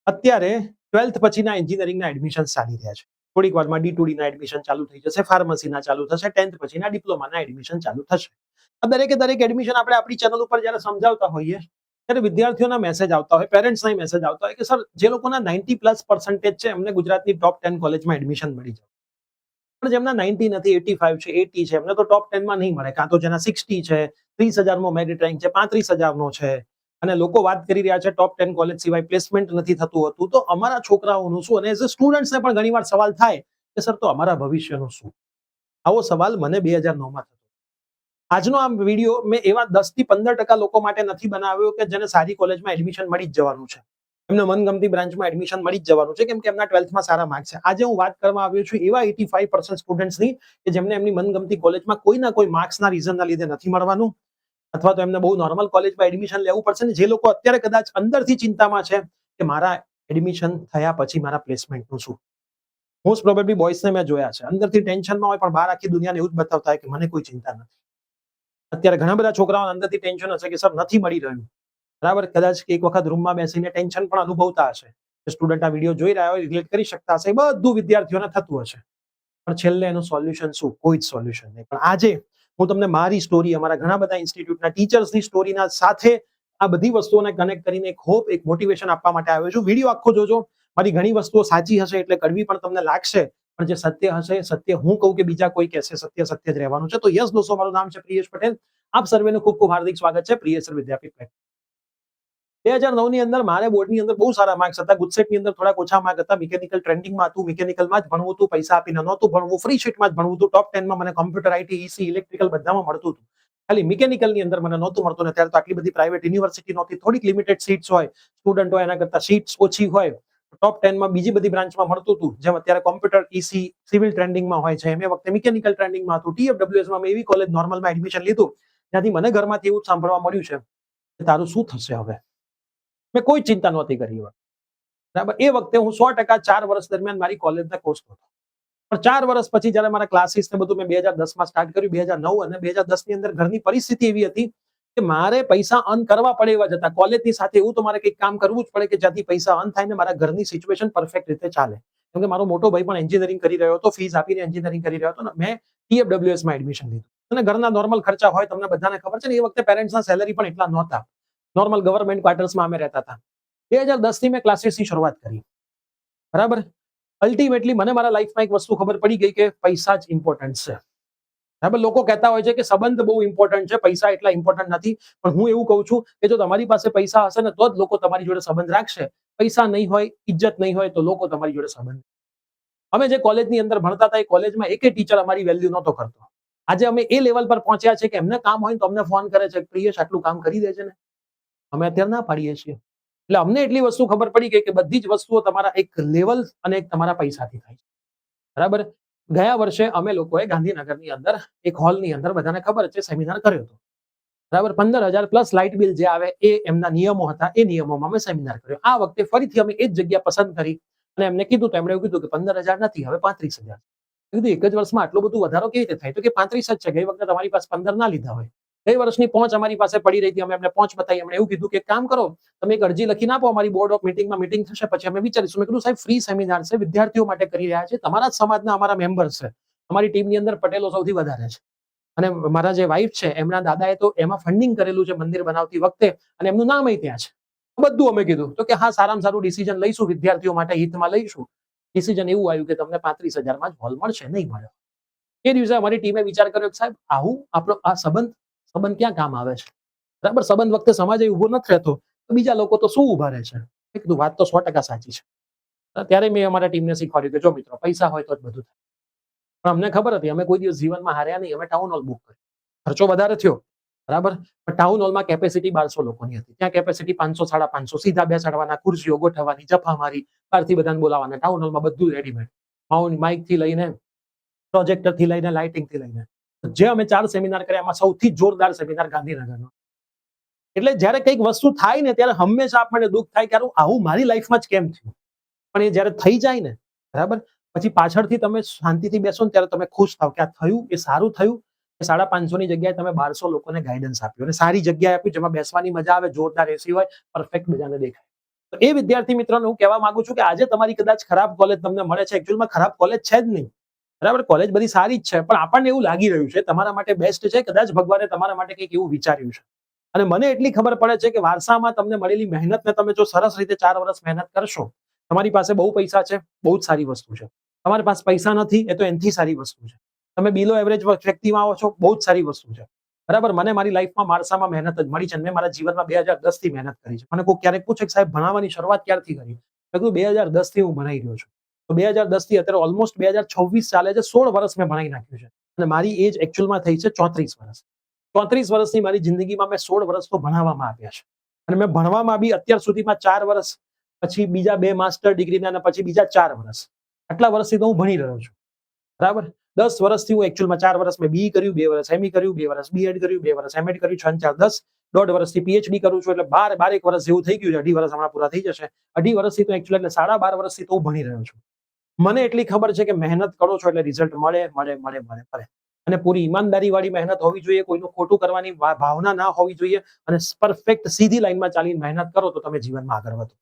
અત્યારે 12th પછીના એન્જિનિયરિંગના એડમિશન ચાલી રહ્યા છે. થોડીક વારમાં D2D ના એડમિશન ચાલુ થઈ જશે, ફાર્મસીના ચાલુ થશે, 10th પછીના ડિપ્લોમાના એડમિશન ચાલુ થશે. આ દરેક એડમિશન આપણે આપણી ચેનલ ઉપર જ્યારે સમજાવતા હોઈએ ત્યારે વિદ્યાર્થીઓના મેસેજ આવતા હોય, પેરેન્ટ્સના મેસેજ આવતા હોય કે સર, જે લોકોના 90+ છે એમને ગુજરાતની ટોપ 10 કોલેજમાં એડમિશન મળી જાય, પણ જેમના 90 નથી, 85 છે, 80 છે, એમને તો ટોપ 10 માં નહીં મળે. કાં તો જેના 60 છે, 30,000 મેરિટ રેન્ક છે, 35,000 છે, અને લોકો વાત કરી રહ્યા છે ટોપ 10 કોલેજ સિવાય પ્લેસમેન્ટ નથી થતું હતું, તો અમારા છોકરાઓનું શું? અને એઝ અ સ્ટુડન્ટ્સને પણ ઘણીવાર સવાલ થાય કે સર, તો અમારા ભવિષ્યનું શું? આવો સવાલ મને 2009માં થતો. આજનો આ વિડીયો મેં એવા 10 થી 15% લોકો માટે નથી બનાવ્યો કે જેને સારી કોલેજમાં એડમિશન મળી જ જવાનું છે, એમને મનગમતી બ્રાન્ચમાં એડમિશન મળી જ જવાનું છે, કેમ કે એમના 12થમાં સારા માર્ક્સ છે. આજે હું વાત કરવા આવ્યો છું એવા 85% સ્ટુડન્ટ્સની કે જેમને એમની મનગમતી કોલેજમાં કોઈ ના કોઈ માર્ક્સના રીઝનના લીધે નથી મળવાનું, અથવા તો એમને બહુ નોર્મલ કોલેજમાં એડમિશન લેવું પડશે. ને જે લોકો અત્યારે કદાચ અંદરથી ચિંતામાં છે કે મારા એડમિશન થયા પછી મારા પ્લેસમેન્ટનું શું, મોસ્ટ પ્રોબેબલી બોયસને મેં જોયા છે અંદરથી ટેન્શનમાં હોય, પણ બહાર આખી દુનિયાને એવું જ બતાવતા હોય કે મને કોઈ ચિંતા નથી. અત્યારે ઘણા બધા છોકરાઓ અંદરથી ટેન્શન હશે કે સર, નથી મળી રહ્યું, બરાબર. કદાચ એક વખત રૂમમાં બેસીને ટેન્શન પણ અનુભવતા હશે. સ્ટુડન્ટ આ વિડીયો જોઈ રહ્યા હોય, રિલેટ કરી શકતા હશે, બધું વિદ્યાર્થીઓને થતું હશે, પણ છેલ્લે એનું સોલ્યુશન શું? કોઈ જ સોલ્યુશન નહીં. પણ આજે હું તમને મારી સ્ટોરી, અમારા ઘણા બધા ઇન્સ્ટિટ્યૂટના ટીચર્સની સ્ટોરીના સાથે આ બધી વસ્તુઓને કનેક્ટ કરીને એક હોપ, એક મોટિવેશન આપવા માટે આવ્યો છું. વિડીયો આખો જોજો. મારી ઘણી વસ્તુઓ સાચી હશે એટલે કડવી પણ તમને લાગશે, પણ જે સત્ય હશે, સત્ય હું કહું કે બીજા કોઈ કહેશે, સત્ય સત્ય જ રહેવાનું છે. તો યસ દોસ્તો, મારું નામ છે પ્રિયેશ પટેલ. આપ સર્વેનું ખૂબ ખૂબ હાર્દિક સ્વાગત છે પ્રિયેશ વિદ્યાપીઠ. 2009 ની અંદર મારે બોર્ડની અંદર બહુ સારા માર્ક્સ હતા, ગુજસેટની અંદર થોડાક ઓછા માર્ક હતા, મિકેનિકલ ટ્રેન્ડિંગમાં હતું, મિકેનિકલમાં જ ભણવું હતું, પૈસા આપીને નહોતું ભણવું, ફ્રી શીટમાં જ ભણવું હતું. ટોપ 10 માં મને કોમ્પ્યુટર, IT, EC, ઇલેક્ટ્રિકલ બધામાં મળતું હતું. ખાલી મિકેનિકલની અંદર મને નહોતું મળતું. ને ત્યારે તો આટલી બધી પ્રાઇવેટ યુનિવર્સિટી નહોતી, થોડીક લિમિટેડ સીટ્સ હોય, સ્ટુડન્ટ હોય એના કરતા સીટ્સ ઓછી હોય. ટોપ 10 માં બીજી બધી બ્રાન્ચમાં મળતું હતું, જેમ અત્યારે કોમ્પ્યુટર, EC, સિવિલ ટ્રેન્ડિંગમાં હોય છે, એમ એ વખતે મિકેનિકલ ટ્રેન્ડિંગમાં હતું. TFWS માં મેં એવી કોલેજ નોર્મલમાં એડમિશન લીધું જ્યાંથી મને ઘરમાંથી એવું સાંભળવા મળ્યું છે કે તારું શું થશે હવે. મેં કોઈ ચિંતા નહોતી કરી, બરાબર. એ વખતે હું 100% 4 વર્ષ દરમિયાન મારી કોલેજના કોર્સ હતો. પણ 4 વર્ષ પછી જયારે મારા ક્લાસીસ ને બધું મેં 2010 માં સ્ટાર્ટ કર્યું, 2009 અને 2010 ની અંદર ઘરની પરિસ્થિતિ એવી હતી કે મારે પૈસા અર્ન કરવા પડે એવા જ હતા. કોલેજની સાથે એવું તો મારે કંઈક કામ કરવું જ પડે કે જ્યાંથી પૈસા અર્ન થાય ને મારા ઘરની સિચ્યુએશન પરફેક્ટ રીતે ચાલે. કેમ કે મારો મોટો ભાઈ પણ એન્જિનિયરિંગ કરી રહ્યો હતો, ફીસ આપીને એન્જિનિયરિંગ કરી રહ્યો હતો, ને મેં TFWS માં એડમિશન લીધું. અને ઘરના નોર્મલ ખર્ચા હોય, તમને બધાને ખબર છે ને, એ વખતે પેરેન્ટ્સના સેલેરી પણ એટલા નહોતા. નોર્મલ ગવર્મેન્ટ ક્વાર્ટર્સમાં અમે રહેતા હતા. 2010 થી મેં ક્લાસીસની શરૂઆત કરી, બરાબર. અલ્ટિમેટલી મને મારા લાઈફમાં એક વસ્તુ ખબર પડી ગઈ કે પૈસા જ ઇમ્પોર્ટન્ટ છે, બરાબર. લોકો કહેતા હોય છે કે સંબંધ બહુ ઇમ્પોર્ટન્ટ છે, પૈસા એટલા ઇમ્પોર્ટન્ટ નથી. પણ હું એવું કહું છું કે જો તમારી પાસે પૈસા હશે ને તો જ લોકો તમારી જોડે સંબંધ રાખશે. પૈસા નહીં હોય, ઇજ્જત નહીં હોય, તો લોકો તમારી જોડે સંબંધ. અમે જે કોલેજની અંદર ભણતા હતા એ કોલેજમાં એક ટીચર અમારી વેલ્યુ નહોતો કરતો. આજે અમે એ લેવલ પર પહોંચ્યા છે કે એમને કામ હોય તો અમને ફોન કરે છે, પ્રિયેશ આટલું કામ કરી દે છે ને. અમે અત્યારે ના પાડીએ છીએ. એટલે અમને એટલી વસ્તુ ખબર પડી ગઈ કે બધી જ વસ્તુઓ તમારા એક લેવલ અને એક તમારા પૈસાથી થાય છે, બરાબર. ગયા વર્ષે અમે લોકોએ ગાંધીનગરની અંદર એક હોલની અંદર બધાને ખબર છે સેમિનાર કર્યો હતો, બરાબર. 15,000 પ્લસ લાઇટ બિલ જે આવે એ એમના નિયમો હતા, એ નિયમોમાં અમે સેમિનાર કર્યો. આ વખતે ફરીથી અમે એ જ જગ્યા પસંદ કરી અને એમને કીધું, તો એમણે એવું કીધું કે 15,000 નથી, હવે 35,000. કીધું એક જ વર્ષમાં આટલો બધો વધારો કેવી રીતે થાય? તો કે 35 જ છે, ગઈ વખતે તમારી પાસે 15 ના લીધા હોય. ગઈ વર્ષની પહોંચ અમારી પાસે પડી રહી હતી, અમે એમને પહોંચ બતાવી. એમણે એવું કીધું કે એક કામ કરો, તમે એક અરજી લખીને આપો, અમારી બોર્ડ ઓફ મીટિંગમાં મીટિંગ થશે, પછી અમે વિચારીશું. મેં કીધું સાહેબ, ફ્રી સેમિનાર છે, વિદ્યાર્થીઓ માટે કરી રહ્યા છે, તમારા જ સમાજના અમારા મેમ્બર્સ છે, અમારી ટીમની અંદર પટેલો સૌથી વધારે છે, અને મારા જે વાઇફ છે એમના દાદાએ તો એમાં ફંડિંગ કરેલું છે મંદિર બનાવતી વખતે, અને એમનું નામ ત્યાં છે. બધું અમે કીધું તો કે હા, સારામાં સારું ડિસિઝન લઈશું, વિદ્યાર્થીઓ માટે હિતમાં લઈશું. ડિસિઝન એવું આવ્યું કે તમને 35,000 માં જ હોલ મળશે, નહીં મળે. એ દિવસે અમારી ટીમે વિચાર કર્યો કે સાહેબ, આવું આપણો આ સંબંધ ક્યાં કામ આવે છે, બરાબર. સંબંધ વખતે સમાજ ઉભો નથી રહેતો, તો બીજા લોકો તો શું ઉભા રહે છે. મેં કીધું વાત તો 100% સાચી છે. ત્યારે મેં અમારા ટીમને શીખવાડ્યું કે જો મિત્રો, પૈસા હોય તો જ બધું થાય. પણ અમને ખબર હતી, અમે કોઈ દિવસ જીવનમાં હાર્યા નહીં. અમે ટાઉન હોલ બુક કર્યો, ખર્ચો વધારે થયો, બરાબર. પણ ટાઉન હોલમાં કેપેસિટી 1200 લોકોની હતી, ત્યાં કેપેસિટી 500, 550, સીધા બેસાડવાના, ખુરશીઓ ગોઠવવાની, જફા મારી, બહારથી બધાને બોલાવાના. ટાઉન હોલમાં બધું રેડીમેડ, માઇક થી લઈને, પ્રોજેક્ટર થી લઈને, લાઇટિંગ થી લઈને. જે અમે 4 સેમિનાર કર્યા એમાં સૌથી જોરદાર સેમિનાર ગાંધીનગરનો. એટલે જ્યારે કંઈક વસ્તુ થાય ને ત્યારે હંમેશા આપણને દુઃખ થાય કે આવું મારી લાઈફમાં જ કેમ થયું. પણ એ જ્યારે થઈ જાય ને, બરાબર, પછી પાછળથી તમે શાંતિથી બેસો ને ત્યારે તમે ખુશ થાવ કે આ થયું, એ સારું થયું. 550 ની જગ્યાએ તમે 1200 લોકોને ગાઈડન્સ આપ્યું, અને સારી જગ્યાએ આપ્યું જેમાં બેસવાની મજા આવે, જોરદાર એસી હોય, પરફેક્ટ બધાને દેખાય. તો એ વિદ્યાર્થી મિત્રોને હું કહેવા માંગુ છું કે આજે તમારી કદાચ ખરાબ કોલેજ તમને મળે છે, એકચ્યુઅલમાં ખરાબ કોલેજ છે જ નહીં, બરાબર, કોલેજ બધી સારી જ છે, પણ આપણને એવું લાગી રહ્યું છે તમારા માટે બેસ્ટ છે, કદાચ ભગવાને તમારા માટે કંઈક એવું વિચાર્યું છે. અને મને એટલી ખબર પડે છે કે વારસામાં તમને મળેલી મહેનતને તમે જો સરસ રીતે 4 વર્ષ મહેનત કરશો, તમારી પાસે બહુ પૈસા છે, બહુ જ સારી વસ્તુ છે. તમારી પાસે પૈસા નથી, એ તો એનાથી સારી વસ્તુ છે. તમે બિલો એવરેજ વ્યક્તિમાં આવો છો, બહુ જ સારી વસ્તુ છે. બરાબર, મને મારી લાઈફમાં વારસામાં મહેનત જ મળી છે. મેં મારા જીવનમાં 2010 થી મહેનત કરી છે. મને કોઈ ક્યારેક પૂછે કે સાહેબ ભણાવવાની શરૂઆત ક્યારથી કરી? મેં કીધું 2010 થી હું ભણાઈ રહ્યો છું. તો 2010 થી અત્યારે ઓલમોસ્ટ 2026 ચાલે છે, 16 વર્ષ મેં ભણાઈ નાખ્યું છે. અને મારી એજ એકચ્યુઅલમાં થઈ છે 34 વર્ષ. 34 વર્ષની મારી જિંદગીમાં મેં 16 વર્ષ તો ભણાવવામાં આપ્યા છે. અને મેં ભણવામાં બી અત્યાર સુધીમાં 4 વર્ષ, પછી બીજા 2 માસ્ટર ડિગ્રીના, અને પછી બીજા 4 વર્ષ. આટલા વર્ષથી તો હું ભણી રહ્યો છું. બરાબર, 10 વર્ષથી હું એકચ્યુઅલમાં 4 વર્ષ મેં BE કર્યું, 2 વર્ષ ME કર્યું, 2 વર્ષ BEd કર્યું, 2 વર્ષ MEd કર્યું, 6 4 10, 1.5 વર્ષથી PhD કરું છું, એટલે 12 વર્ષ જેવું થઈ ગયું છે. 2.5 વર્ષ હમણાં પૂરા થઈ જશે. 2.5 વર્ષથી તો એકચ્યુઅલી એટલે 12.5 વર્ષથી તો હું ભણી રહ્યો છું. મને એટલી ખબર છે કે મહેનત કરો છો એટલે રિઝલ્ટ મળે મળે મળે મળે મળે. અને પૂરી ઈમાનદારી વાળી મહેનત હોવી જોઈએ, કોઈનું ખોટું કરવાની ભાવના ના હોવી જોઈએ, અને પરફેક્ટ સીધી લાઈનમાં ચાલીને મહેનત કરો તો તમે જીવનમાં આગળ વધો.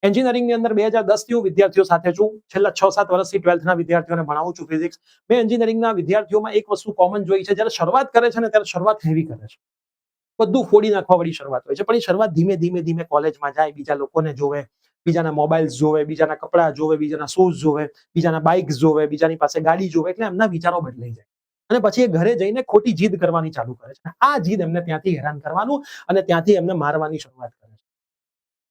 એન્જિનિયરિંગની અંદર 2010 થી હું વિદ્યાર્થીઓ સાથે છું. છેલ્લા 6-7 વર્ષથી 12થના વિદ્યાર્થીઓને ભણાવું છું ફિઝિક્સ. મેં એન્જિનિયરિંગના વિદ્યાર્થીઓમાં એક વસ્તુ કોમન જોઈ છે, જ્યારે શરૂઆત કરે છે ને ત્યારે શરૂઆત હેવી કરે છે. બધું ફોડી નાખવા વાળી શરૂઆત હોય છે, પણ એ શરૂઆત ધીમે ધીમે ધીમે કોલેજમાં જાય, બીજા લોકોને જોવે, બીજાના મોબાઈલ્સ જોવે, બીજાના કપડા જોવે, બીજાના શૂઝ જોવે, બીજાના બાઇક્સ જોવે, બીજાની પાસે ગાડી જોવે, એટલે એમના વિચારો બદલાઈ જાય. અને પછી એ ઘરે જઈને ખોટી જીદ કરવાની ચાલુ કરે છે. આ જીદ એમને ત્યાંથી હેરાન કરવાનું અને ત્યાંથી એમને મારવાની શરૂઆત કરે છે.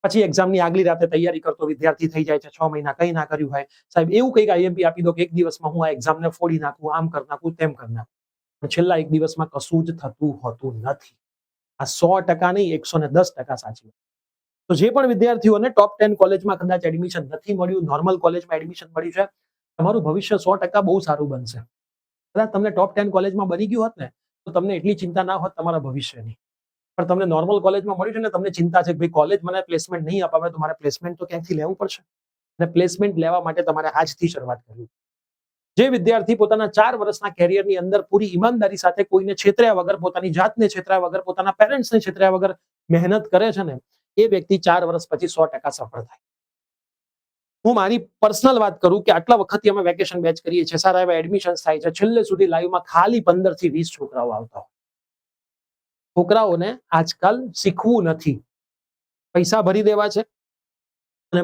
પછી એક્ઝામની આગલી રાતે તૈયારી કરતો વિદ્યાર્થી થઈ જાય છે, 6 મહિના કંઈ ના કર્યું હોય. સાહેબ એવું કંઈક આઈએમપી આપી દો કે એક દિવસમાં હું આ એક્ઝામને ફોડી નાખું, આમ કરી નાખું, તેમ કરી નાખું. પણ છેલ્લા એક દિવસમાં કશું જ થતું હોતું નથી. આ 100% નહીં, 110% સાચી વાત. તો જે પણ વિદ્યાર્થીઓને ટોપ 10 કોલેજમાં કદાચ એડમિશન નથી મળ્યું, નોર્મલ કોલેજમાં એડમિશન મળ્યું છે, તમારું ભવિષ્ય 100% બહુ સારું બનશે. કદાચ તમને ટોપ 10 કોલેજમાં બની ગયું હોત ને, તો તમને એટલી ચિંતા ના હોત તમારા ભવિષ્યની. પણ તમને નોર્મલ કોલેજમાં મળ્યું છે ને, તમને ચિંતા છે કે ભાઈ કોલેજ મને પ્લેસમેન્ટ નહીં અપાવે, તો મારે પ્લેસમેન્ટ તો ક્યાંકથી લેવું પડશે. અને પ્લેસમેન્ટ લેવા માટે તમારે આજથી શરૂઆત કરવી. જે વિદ્યાર્થી પોતાના 4 વર્ષના કેરિયરની અંદર પૂરી ઈમાનદારી સાથે કોઈને છેતર્યા વગર, પોતાની જાતને છેતર્યા વગર, પોતાના પેરેન્ટ્સને છેતર્યા વગર મહેનત કરે છે ને, એ વ્યક્તિ 4 વર્ષ પછી 100% સફળ થાય. હું મારી પર્સનલ વાત કરું કે આટલા વખતથી અમે વેકેશન બેચ કરીએ છીએ, સારા એવા એડમિશન થાય છે, છેલ્લે સુધી લાઈવમાં ખાલી 15 થી 20 છોકરાઓ આવતા હોય. છોકરાઓને આજકાલ શીખવું નથી, પૈસા ભરી દેવા છે અને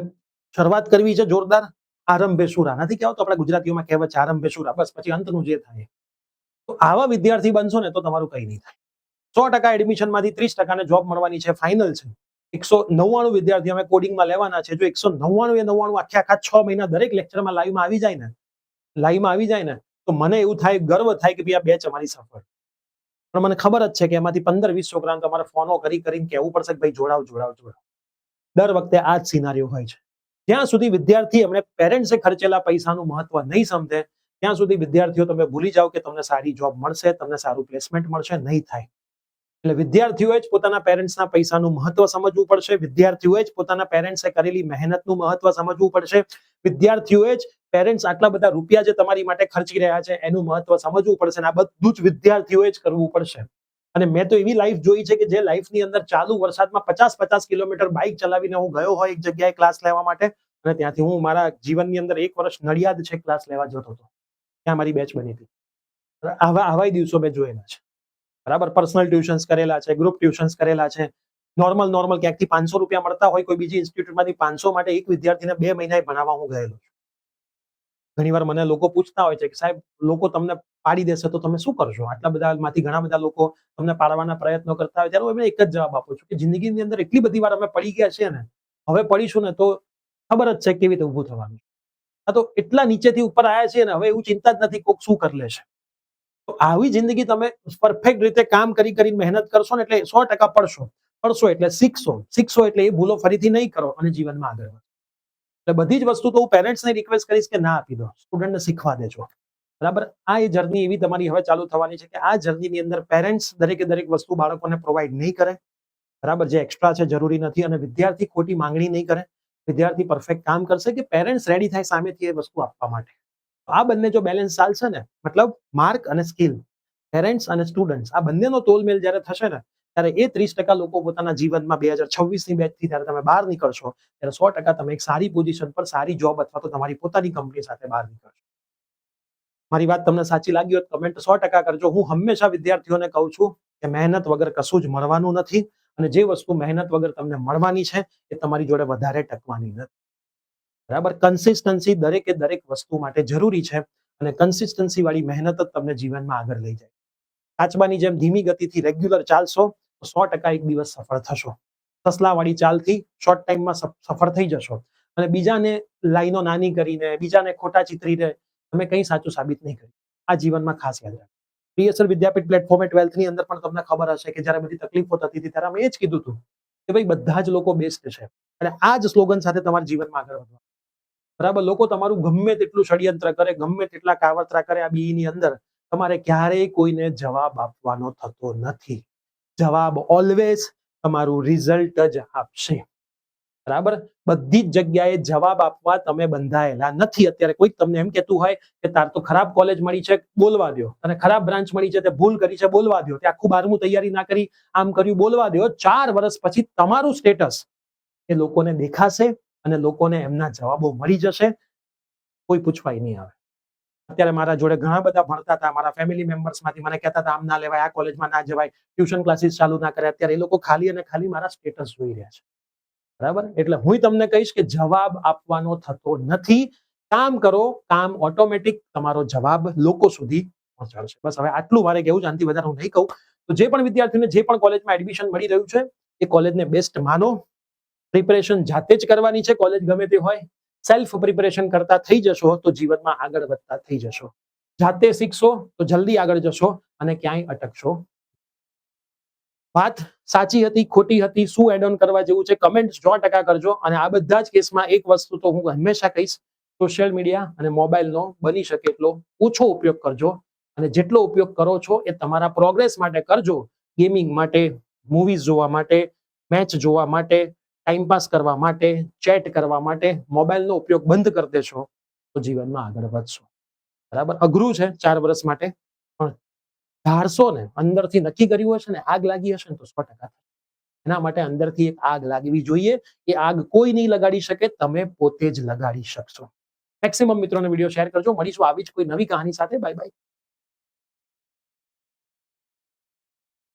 શરૂઆત કરવી છે જોરદાર. આરંભે શુરા નથી કહેવાતું, આપણા ગુજરાતીઓમાં કહેવત છે આરંભે શુરા, બસ પછી અંતનું જે થાય. તો આવા વિદ્યાર્થી બનશો ને તો તમારું કંઈ નહીં થાય. 100% એડમિશનમાંથી 30%ને જોબ મળવાની છે, ફાઇનલ છે. 199 વિદ્યાર્થી અમે કોડિંગમાં લેવાના છે. જો 199 આખા 6 મહિના દરેક લેક્ચરમાં લાઈવમાં આવી જાય ને, તો મને એવું થાય, ગર્વ થાય કે ભાઈ આ બેચ અમારી સફળ. પણ મને ખબર જ છે કે એમાંથી 15-20 છોકરાને તમારે ફોનો કરીને કહેવું પડશે કે ભાઈ જોડાવ જોડાવ જોડાવ. દર વખતે આ જ સિનારીઓ હોય છે. જ્યાં સુધી વિદ્યાર્થી એમને પેરેન્ટ્સે ખર્ચેલા પૈસાનું મહત્વ નહીં સમજે, ત્યાં સુધી વિદ્યાર્થીઓ તમે ભૂલી જાઓ કે તમને સારી જોબ મળશે, તમને સારું પ્લેસમેન્ટ મળશે, નહીં થાય. એટલે વિદ્યાર્થીઓએ જ પોતાના પેરેન્ટ્સના પૈસાનું મહત્વ સમજવું પડશે. વિદ્યાર્થીઓએ જ પોતાના પેરેન્ટ્સે કરેલી મહેનતનું મહત્વ સમજવું પડશે. વિદ્યાર્થીઓએ જ પેરેન્ટ્સ આટલા બધા રૂપિયા જે તમારી માટે ખર્ચી રહ્યા છે એનું મહત્વ સમજવું પડશે. આ બધું જ વિદ્યાર્થીઓએ જ કરવું પડશે. અને મેં તો એવી લાઈફ જોઈ છે કે જે લાઈફની અંદર ચાલુ વરસાદમાં 50-50 કિલોમીટર બાઇક ચલાવીને હું ગયો હોય એક જગ્યાએ ક્લાસ લેવા માટે, અને ત્યાંથી હું મારા જીવનની અંદર 1 વર્ષ નડિયાદ છે ક્લાસ લેવા જતો હતો. ત્યાં મારી બેચ બની હતી. આવા દિવસો મેં જોયેલા છે. બરાબર, પર્સનલ ટ્યુશન્સ કરેલા છે, ગ્રુપ ટ્યુશન્સ કરેલા છે. નોર્મલ ક્યાંકથી 500 રૂપિયા મળતા હોય કોઈ બીજી ઇન્સ્ટિટ્યૂટમાંથી, 500 માટે એક વિદ્યાર્થીને 2 મહિના ભણાવવા હું ગયેલો છું. ઘણીવાર મને લોકો પૂછતા હોય છે કે સાહેબ લોકો તમને પાડી દેશે તો તમે શું કરશો? આટલા બધામાંથી ઘણા બધા લોકો તમને પાડવાના પ્રયત્નો કરતા હોય, ત્યારે હું એક જ જવાબ આપું છું કે જિંદગીની અંદર એટલી બધી વાર અમે પડી ગયા છીએ ને, હવે પડીશું ને તો ખબર જ છે કેવી રીતે ઊભું થવાનું. આ તો એટલા નીચેથી ઉપર આવ્યા છીએ ને, હવે એવું ચિંતા જ નથી કોક શું કરી લેશે. તો આવી જિંદગી તમે પરફેક્ટ રીતે કામ કરીને મહેનત કરશો ને, એટલે 100% પડશો એટલે શીખશો એટલે એ ભૂલો ફરીથી નહીં કરો અને જીવનમાં આગળ વધો. એટલે બધી જ વસ્તુ તો હું પેરેન્ટ્સને રિક્વેસ્ટ કરીશ કે ના આપી દો, સ્ટુડન્ટને શીખવા દેજો. બરાબર, આ એ જર્ની એવી તમારી હવે ચાલુ થવાની છે કે આ જર્નીની અંદર પેરેન્ટ્સ દરેકે દરેક વસ્તુ બાળકોને પ્રોવાઈડ નહીં કરે. બરાબર, જે એક્સ્ટ્રા છે જરૂરી નથી, અને વિદ્યાર્થી ખોટી માંગણી નહીં કરે. વિદ્યાર્થી પરફેક્ટ કામ કરશે કે પેરેન્ટ્સ રેડી થાય સામેથી એ વસ્તુ આપવા માટે. આ બંને જો બેલેન્સ ચાલશે ને, મતલબ માર્ક અને સ્કિલ, પેરેન્ટ્સ અને સ્ટુડન્ટ્સ, આ બંનેનો તોલમેલ જ્યારે થશે ને, ત્યારે એ 30% લોકો પોતાના જીવનમાં 2026ની બેચથી જ્યારે તમે બહાર નીકળશો ત્યારે 100% તમે એક સારી પોઝિશન પર સારી જોબ અથવા તો તમારી પોતાની કંપની સાથે બહાર નીકળશો. મારી વાત તમને સાચી લાગી હોય તો કમેન્ટ 100% કરજો. હું હંમેશા વિદ્યાર્થીઓને કહું છું કે મહેનત વગર કશું જ મળવાનું નથી અને જે વસ્તુ મહેનત વગર તમને મળવાની છે એ તમારી જોડે વધારે ટકવાની નથી. બરાબર? કન્સિસ્ટન્સી દરેકે દરેક વસ્તુ માટે જરૂરી છે અને કન્સિસ્ટન્સી વાળી મહેનત જ તમને જીવનમાં આગળ લઈ જાય. કાચબાની જેમ ધીમી ગતિથી રેગ્યુલર ચાલશો તો 100% એક દિવસ સફળ થશો. સસલાવાળી ચાલથી શોર્ટ ટાઈમમાં સફળ થઈ જશો અને બીજાને લાઈનો નાની કરીને બીજાને ખોટા ચિતરીને તમે કંઈ સાચું સાબિત નહીં કરી. આ જીવનમાં ખાસ યાદ રાખો. પીએસએલ વિદ્યાપીઠ પ્લેટફોર્મે 12th ની અંદર પણ તમને ખબર હશે કે જ્યારે બધી તકલીફો થતી હતી ત્યારે અમે એ જ કીધું હતું કે ભાઈ બધા જ લોકો બેસ્ટ છે અને આ જ સ્લોગન સાથે તમારા જીવનમાં આગળ વધવા. બરાબર? લોકો તમારું ગમે તેટલું ષડયંત્ર કરે, ગમે તેટલા કાવતરા કરે આ બીઈની અંદર, તમારે ક્યારેય કોઈને જવાબ આપવાનો થતો નથી. જવાબ ઓલવેઝ તમારું રિઝલ્ટ જ આપશે. બરાબર? બધી જ જગ્યાએ જવાબ આપવા તમે બંધાયેલા નથી. અત્યારે કોઈ તમને એમ કહેતું હોય કે તાર તો ખરાબ કોલેજ મળી છે, બોલવા દો, અને ખરાબ બ્રાન્ચ મળી છે, તે ભૂલ કરી છે, બોલવા દો, તે આખું 12મું તૈયારી ના કરી, આમ કર્યું, બોલવા દો. 4 વર્ષ પછી તમારું સ્ટેટસ એ લોકોને દેખાશે અને લોકોને એમના જવાબો મળી જશે. કોઈ પૂછવાય નહીં આવે. અત્યારે મારા જોડે ઘણા બધા ભણતા હતા, મારા ફેમિલી મેમ્બર્સમાંથી મને કહેતા હતા આમ ના લેવાય, આ કોલેજમાં ના જવાય, ટ્યુશન ક્લાસીસ ચાલુ ના કરે. અત્યારે એ લોકો ખાલી અને ખાલી મારા સ્ટેટસ જોઈ રહ્યા છે. બરાબર? એટલે હું તમને કહીશ કે જવાબ આપવાનો થતો નથી. કામ કરો, કામ ઓટોમેટિક તમારો જવાબ લોકો સુધી પહોંચાડશે. બસ હવે આટલું મારે કહેવું છે, આનાથી વધારે હું નહીં કહું. તો જે પણ વિદ્યાર્થીને જે પણ કોલેજમાં એડમિશન મળી રહ્યું છે એ કોલેજને બેસ્ટ માનો. પ્રિપેરેશન જાતે જ કરવાની છે, કોલેજ ગમે તે હોય. સેલ્ફ પ્રિપેરેશન કરતા થઈ જશો તો જીવનમાં આગળ વધતા થઈ જશો. જાતે શીખશો તો જલ્દી આગળ જશો અને ક્યાંય અટકશો. વાત સાચી હતી, ખોટી હતી, શું એડ ઓન કરવા જેવું છે, કમેન્ટ 100% કરજો. અને આ બધા જ કેસમાં એક વસ્તુ તો હું હંમેશા કહીશ, સોશિયલ મીડિયા અને મોબાઈલનો બની શકે એટલો ઓછો ઉપયોગ કરજો અને જેટલો ઉપયોગ કરો છો એ તમારા પ્રોગ્રેસ માટે કરજો. ગેમિંગ માટે, મૂવીઝ જોવા માટે, મેચ જોવા માટે, ટાઈમપાસ કરવા માટે, ચેટ કરવા માટે મોબાઈલનો ઉપયોગ બંધ કરી દેશો તો જીવનમાં આગળ વધશો. બરાબર? અઘરું છે 4 વર્ષ માટે, પણ ધારશો ને, અંદરથી નક્કી કર્યું હશે ને, આગ લાગી હશે ને તો 100%. એના માટે અંદરથી એક આગ લાગવી જોઈએ. એ આગ કોઈ નહીં લગાડી શકે, તમે પોતે જ લગાડી શકશો. મેક્સિમમ મિત્રોને વિડીયો શેર કરજો. મળીશું આવી જ કોઈ નવી કહાની સાથે. Bye bye.